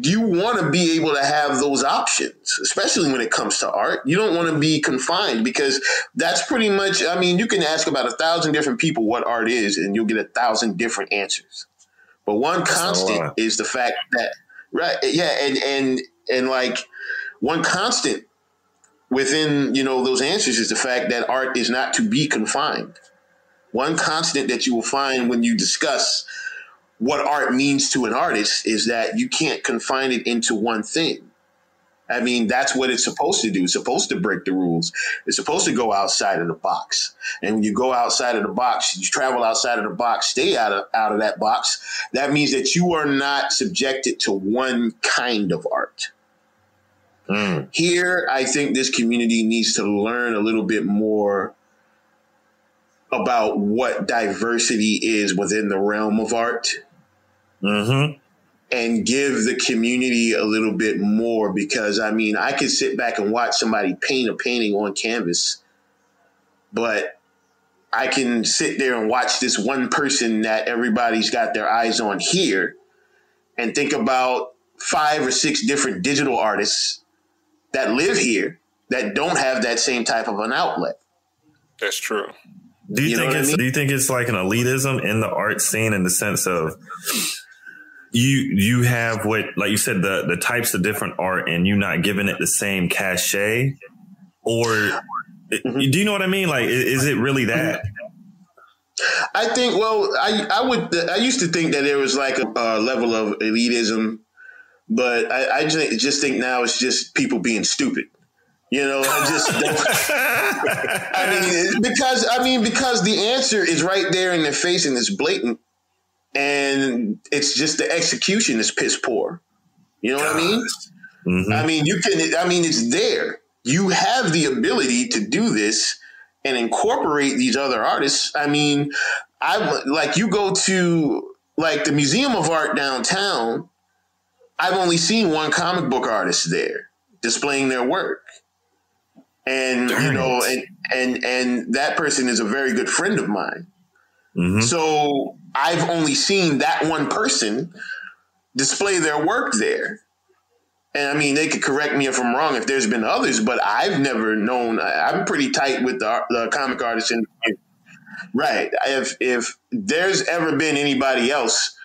you want to be able to have those options, especially when it comes to art. You don't want to be confined, because that's pretty much, I mean, you can ask about 1,000 different people what art is, and you'll get 1,000 different answers. But one constant is the fact that, right, yeah, and like one constant within, those answers is the fact that art is not to be confined. One constant that you will find when you discuss what art means to an artist is that you can't confine it into one thing. I mean, that's what it's supposed to do. It's supposed to break the rules. It's supposed to go outside of the box. And when you go outside of the box, you travel outside of the box, stay out of that box. That means that you are not subjected to one kind of art. Here, I think this community needs to learn a little bit more about what diversity is within the realm of art. And give the community a little bit more, because I mean, I could sit back and watch somebody paint a painting on canvas, but I can sit there and watch this one person that everybody's got their eyes on here and think about 5 or 6 different digital artists that live here that don't have that same type of an outlet. That's true. Do you think it's like an elitism in the art scene, in the sense of you have what, like you said, the types of different art, and you not giving it the same cachet? Or do you know what I mean? Like, is it really that? I think, well, I used to think that there was like a level of elitism, but I just think now it's just people being stupid. I just don't. because the answer is right there in their face and it's blatant, and it's just the execution is piss poor. You know what I mean? I mean, it's there. You have the ability to do this and incorporate these other artists. I mean, you go to like the Museum of Art downtown. I've only seen one comic book artist there displaying their work. And, and that person is a very good friend of mine. So I've only seen that one person display their work there. And I mean, they could correct me if I'm wrong, if there's been others, but I've never known. I'm pretty tight with the comic artists. Right. If there's ever been anybody else,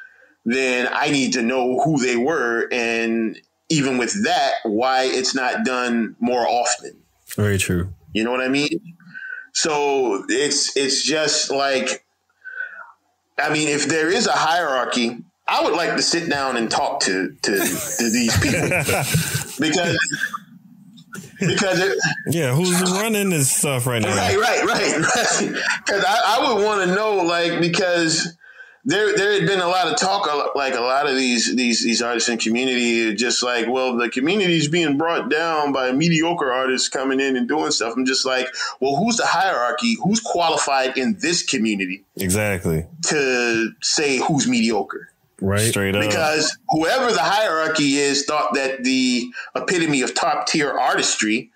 then I need to know who they were. And even with that, why it's not done more often. Very true. You know what I mean? So it's just like, I mean, if there is a hierarchy, I would like to sit down and talk to these people because who's running this stuff right now? Right. Because I would want to know, like, because there had been a lot of talk, like a lot of these artists in community, just like, well, the community is being brought down by mediocre artists coming in and doing stuff. I'm just like, well, who's the hierarchy? Who's qualified in this community? Exactly. To say who's mediocre. Right. Straight up. Because whoever the hierarchy is thought that the epitome of top tier artistry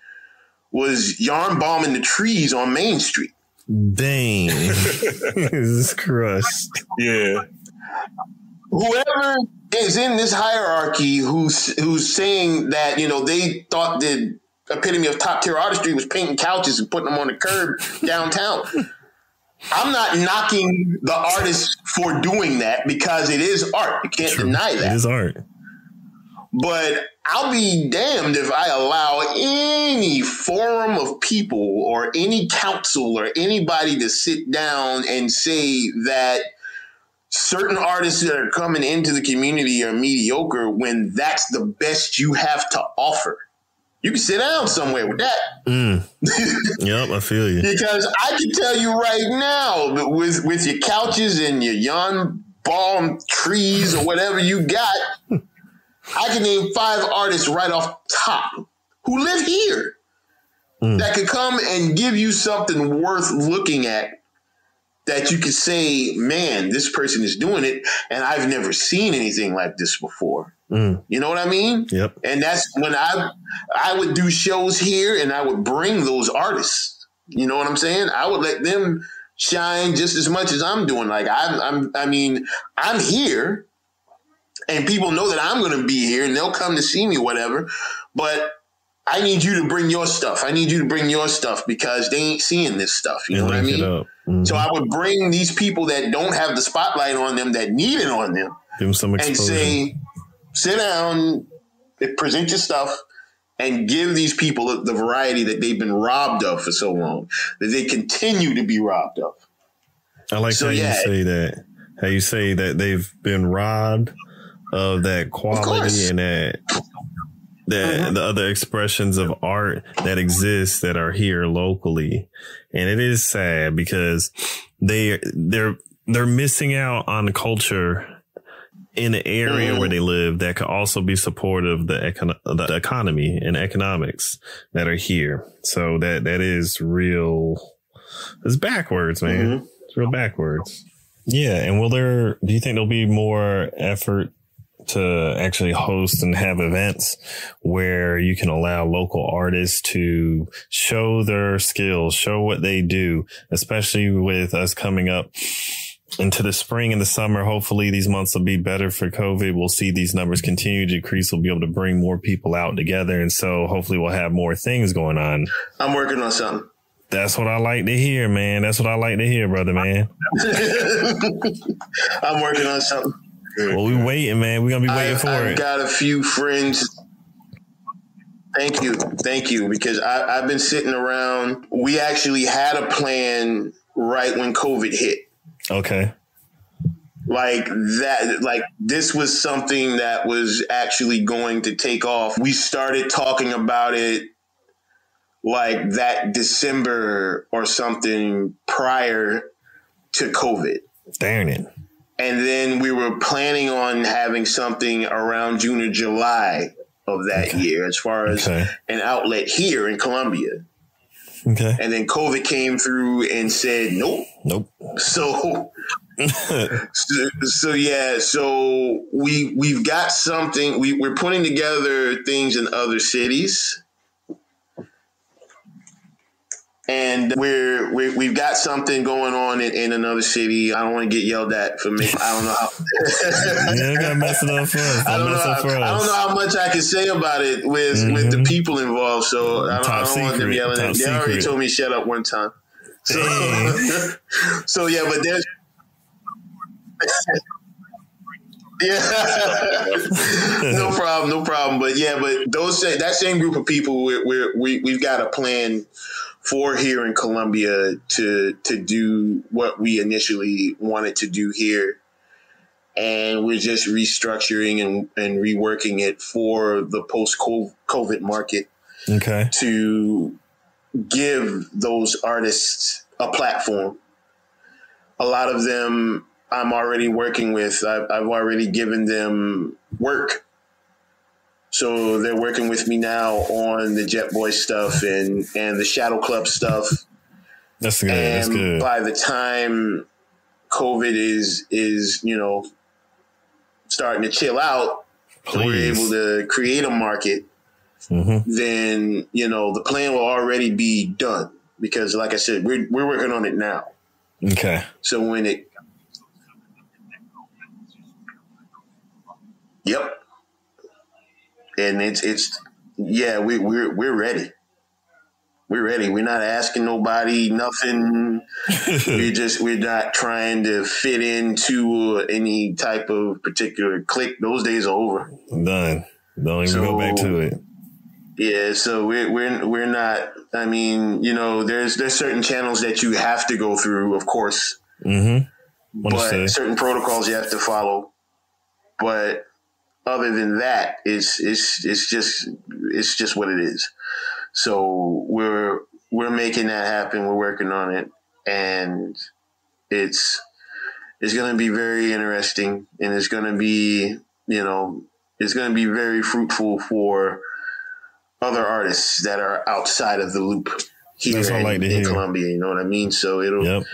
was yarn bombing the trees on Main Street. Dang. This is crushed. Yeah. Whoever is in this hierarchy who's saying that, you know, they thought the epitome of top tier artistry was painting couches and putting them on the curb downtown. I'm not knocking the artist for doing that because it is art. You can't deny that. It is art. But I'll be damned if I allow any forum of people or any council or anybody to sit down and say that certain artists that are coming into the community are mediocre when that's the best you have to offer. You can sit down somewhere with that. Yep, I feel you. Because I can tell you right now, that with your couches and your yarn balm trees or whatever you got, I can name 5 artists right off top who live here that could come and give you something worth looking at that you could say, man, this person is doing it, and I've never seen anything like this before. You know what I mean? Yep. And that's when I would do shows here and I would bring those artists. You know what I'm saying? I would let them shine just as much as I'm doing. Like I'm here and people know that I'm going to be here and they'll come to see me, whatever. But I need you to bring your stuff. I need you to bring your stuff because they ain't seeing this stuff. You know what I mean? So I would bring these people that don't have the spotlight on them, that need it on them, give them some exposure. And say, sit down, present your stuff, and give these people the variety that they've been robbed of for so long, that they continue to be robbed of. I like how you say that. How you say that they've been robbed of that quality and that the other expressions of art that exist that are here locally. And it is sad because they're missing out on the culture in the area where they live that could also be supportive of the economy and economics that are here. So that is real. It's backwards, man. It's real backwards. Yeah. And do you think there'll be more effort to actually host and have events where you can allow local artists to show their skills, show what they do, especially with us coming up into the spring and the summer? Hopefully these months will be better for COVID. We'll see these numbers continue to decrease. We'll be able to bring more people out together. And so hopefully we'll have more things going on. I'm working on something. That's what I like to hear, man. That's what I like to hear, brother, man. I'm working on something. Well, we waiting, man. We're going to be waiting for it. I've got a few friends. Thank you. Because I've been sitting around. We actually had a plan right when COVID hit. Okay. Like this was something that was actually going to take off. We started talking about it like that December or something prior to COVID. Darn it. And then we were planning on having something around June or July of that year as far as an outlet here in Columbia. Okay. And then COVID came through and said, nope. So we've got something. We're putting together things in other cities. And we've got something going on in another city. I don't want to get yelled at for me. I don't know how. Yeah, gotta mess it up for us. I don't know how much I can say about it with the people involved. So I don't want them yelling at me. They already told me to shut up one time. So yeah, but there's no problem. But yeah, but that same group of people, we've got a plan for here in Columbia to do what we initially wanted to do here. And we're just restructuring and reworking it for the post-COVID market. Okay. To give those artists a platform. A lot of them I'm already working with. I've already given them work. So they're working with me now on the Jet Boy stuff and the Shadow Club stuff. That's good. And that's good. By the time COVID is starting to chill out, we're able to create a market. Mm-hmm. Then the plan will already be done because, like I said, we're working on it now. Okay. So when it, yep, and it's we're ready. We're ready. We're not asking nobody nothing. We're not trying to fit into any type of particular clique. Those days are over. Done. Don't even go back to it. Yeah, so we're not. I mean, there's certain channels that you have to go through, of course, but certain protocols you have to follow. But other than that, it's just what it is. So we're making that happen. We're working on it, and it's going to be very interesting, and it's going to be very fruitful for other artists that are outside of the loop here in Columbia. You know what I mean? So it'll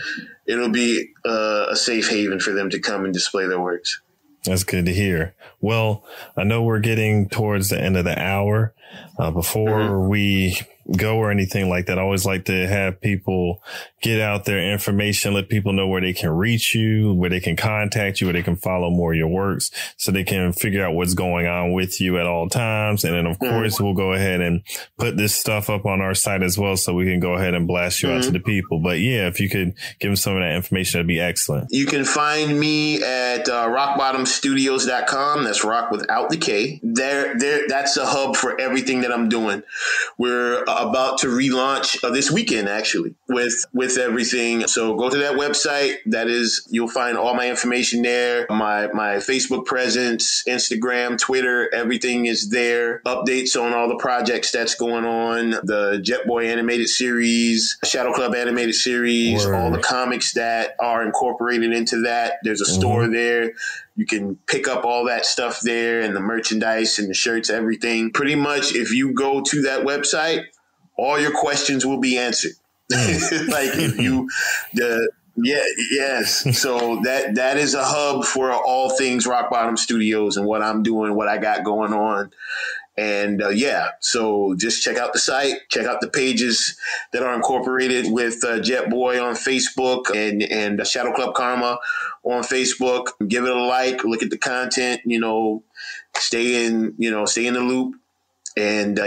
be a safe haven for them to come and display their works. That's good to hear. Well, I know we're getting towards the end of the hour. Before we go or anything like that, I always like to have people get out their information, let people know where they can reach you, where they can contact you, where they can follow more of your works so they can figure out what's going on with you at all times. And then, of course, we'll go ahead and put this stuff up on our site as well so we can go ahead and blast you out to the people. But yeah, if you could give them some of that information, that'd be excellent. You can find me at rocbottomstudios.com. That's rock without the K. That's a hub for everything that I'm doing. We're about to relaunch this weekend, actually, with everything. So go to that website. You'll find all my information there. My Facebook presence, Instagram, Twitter, everything is there. Updates on all the projects that's going on. The Jet Boy animated series, Shadow Club animated series, all the comics that are incorporated into that. There's a store there. You can pick up all that stuff there and the merchandise and the shirts, everything. Pretty much if you go to that website, all your questions will be answered. Like if you, yes. So that is a hub for all things Roc Bottom Studios and what I'm doing, what I got going on. And so just check out the site, check out the pages that are incorporated with Jet Boy on Facebook and Shadow Club Karma on Facebook. Give it a like, look at the content, stay in the loop. And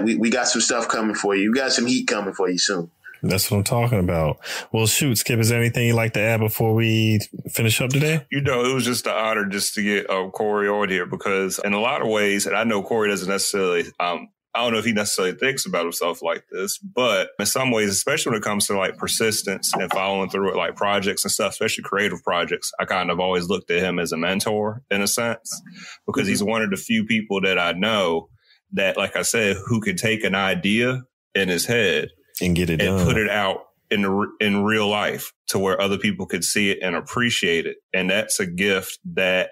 we got some stuff coming for you. We got some heat coming for you soon. That's what I'm talking about. Well, shoot, Skip, is there anything you'd like to add before we finish up today? It was just an honor just to get Corey on here because in a lot of ways, and I know Corey doesn't necessarily, I don't know if he necessarily thinks about himself like this, but in some ways, especially when it comes to like persistence and following through with like projects and stuff, especially creative projects, I kind of always looked at him as a mentor in a sense because he's one of the few people that I know that, like I said, who could take an idea in his head and get it done and put it out in real life to where other people could see it and appreciate it. And that's a gift that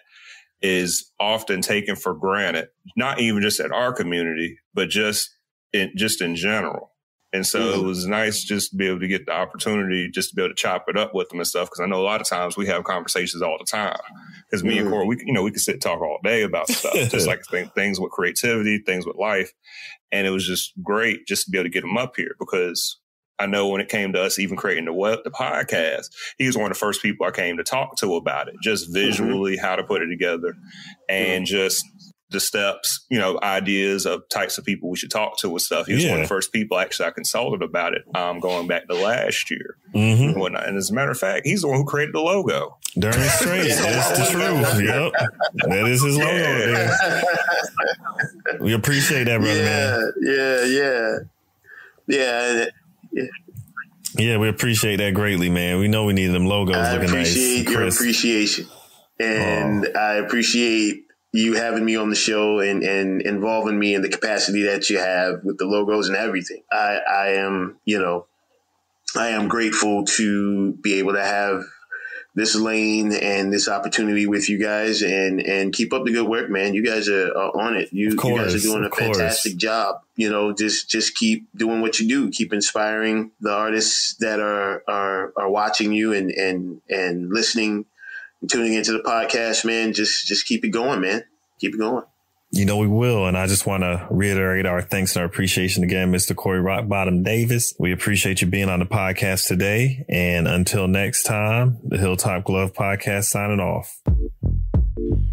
is often taken for granted, not even just at our community, but just in general. And so it was nice just to be able to get the opportunity just to be able to chop it up with them and stuff. Because I know a lot of times we have conversations all the time. Because me and Corey, we can sit and talk all day about stuff, just like things with creativity, things with life. And it was just great just to be able to get him up here because I know when it came to us even creating the podcast, he was one of the first people I came to talk to about it, just visually how to put it together and just the steps, ideas of types of people we should talk to and stuff. He was one of the first people actually I consulted about it going back to last year. And whatnot. And as a matter of fact, he's the one who created the logo. Darn straight. That's the truth. Yep. That is his logo there. We appreciate that, brother, man. Yeah, we appreciate that greatly, man. We know we need them logos looking nice. I appreciate your appreciation. And I appreciate you having me on the show and involving me in the capacity that you have with the logos and everything. I am grateful to be able to have this lane and this opportunity with you guys and keep up the good work, man. You guys are on it. You guys are doing a fantastic job. Just keep doing what you do. Keep inspiring the artists that are watching you and listening and tuning into the podcast, man. Just keep it going, man. Keep it going. We will. And I just want to reiterate our thanks and our appreciation again, Mr. Corey Roc Bottom Davis. We appreciate you being on the podcast today. And until next time, the Hilltop Glove Podcast signing off.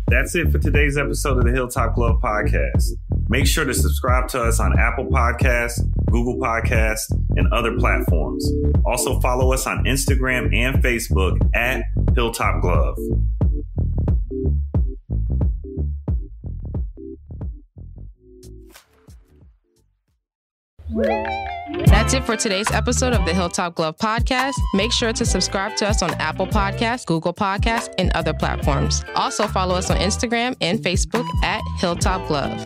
That's it for today's episode of the Hilltop Glove Podcast. Make sure to subscribe to us on Apple Podcasts, Google Podcasts, and other platforms. Also follow us on Instagram and Facebook at Hilltop Glove. That's it for today's episode of the Hilltop Glove Podcast. Make sure to subscribe to us on Apple Podcasts, Google Podcasts, and other platforms. Also follow us on Instagram and Facebook at Hilltop Glove.